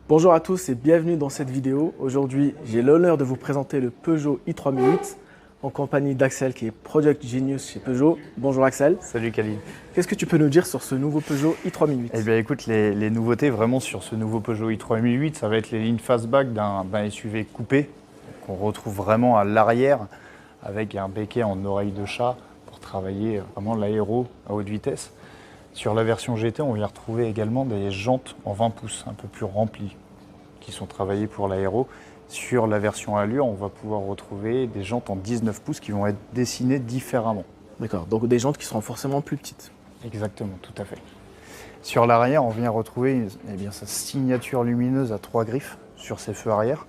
Bonjour à tous et bienvenue dans cette vidéo. Aujourd'hui, j'ai l'honneur de vous présenter le Peugeot i3008 en compagnie d'Axel qui est Project Genius chez Peugeot. Bonjour Axel. Salut Khalil. Qu'est-ce que tu peux nous dire sur ce nouveau Peugeot i3008? Eh bien écoute, les nouveautés vraiment sur ce nouveau Peugeot i3008, ça va être les lignes fastback d'un SUV coupé qu'on retrouve vraiment à l'arrière avec un béquet en oreille de chat pour travailler vraiment l'aéro à haute vitesse. Sur la version GT, on vient retrouver également des jantes en 20 pouces, un peu plus remplies, qui sont travaillées pour l'aéro. Sur la version Allure, on va pouvoir retrouver des jantes en 19 pouces qui vont être dessinées différemment. D'accord, donc des jantes qui seront forcément plus petites. Exactement, tout à fait. Sur l'arrière, on vient retrouver sa signature lumineuse à 3 griffes sur ses feux arrière,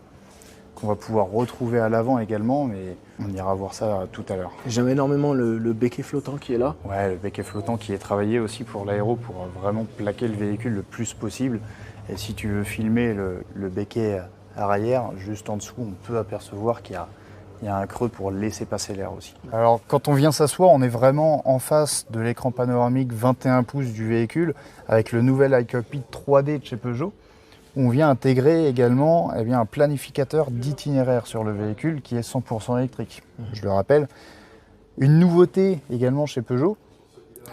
qu'on va pouvoir retrouver à l'avant également, mais on ira voir ça tout à l'heure. J'aime énormément le béquet flottant qui est là. Ouais, le béquet flottant qui est travaillé aussi pour l'aéro, pour vraiment plaquer le véhicule le plus possible. Et si tu veux filmer le béquet arrière, juste en dessous, on peut apercevoir qu'il y a un creux pour laisser passer l'air aussi. Alors quand on vient s'asseoir, on est vraiment en face de l'écran panoramique 21 pouces du véhicule avec le nouvel iCockpit 3D de chez Peugeot. On vient intégrer également un planificateur d'itinéraire sur le véhicule qui est 100% électrique. Je le rappelle. Une nouveauté également chez Peugeot,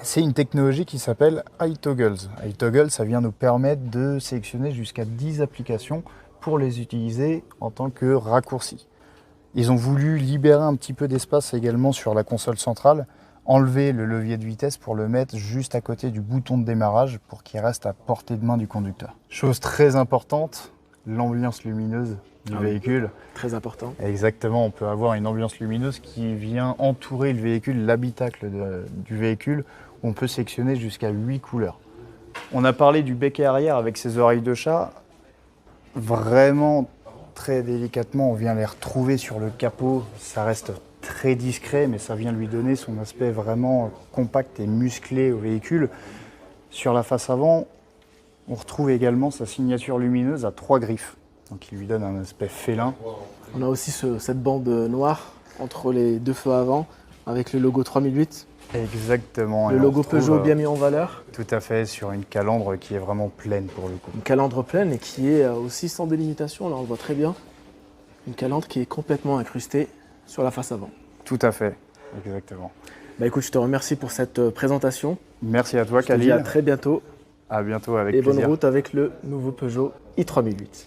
c'est une technologie qui s'appelle iToggles. iToggles, ça vient nous permettre de sélectionner jusqu'à 10 applications pour les utiliser en tant que raccourci. Ils ont voulu libérer un petit peu d'espace également sur la console centrale, enlever le levier de vitesse pour le mettre juste à côté du bouton de démarrage pour qu'il reste à portée de main du conducteur. Chose très importante, l'ambiance lumineuse du véhicule. Très important. Exactement, on peut avoir une ambiance lumineuse qui vient entourer le véhicule, l'habitacle du véhicule. On peut sélectionner jusqu'à 8 couleurs. On a parlé du béquet arrière avec ses oreilles de chat. Vraiment très délicatement, on vient les retrouver sur le capot. Ça reste très discret, mais ça vient lui donner son aspect vraiment compact et musclé au véhicule. Sur la face avant, on retrouve également sa signature lumineuse à 3 griffes, donc qui lui donne un aspect félin. On a aussi cette bande noire entre les deux feux avant avec le logo 3008. Exactement. Le logo Peugeot bien mis en valeur. Tout à fait, sur une calandre qui est vraiment pleine pour le coup. Une calandre pleine et qui est aussi sans délimitation, là on le voit très bien. Une calandre qui est complètement incrustée sur la face avant. Tout à fait, exactement. Bah écoute, je te remercie pour cette présentation. Merci à toi, Je te dis Khalil. à très bientôt. À bientôt, avec et plaisir. bonne route avec le nouveau Peugeot i3008.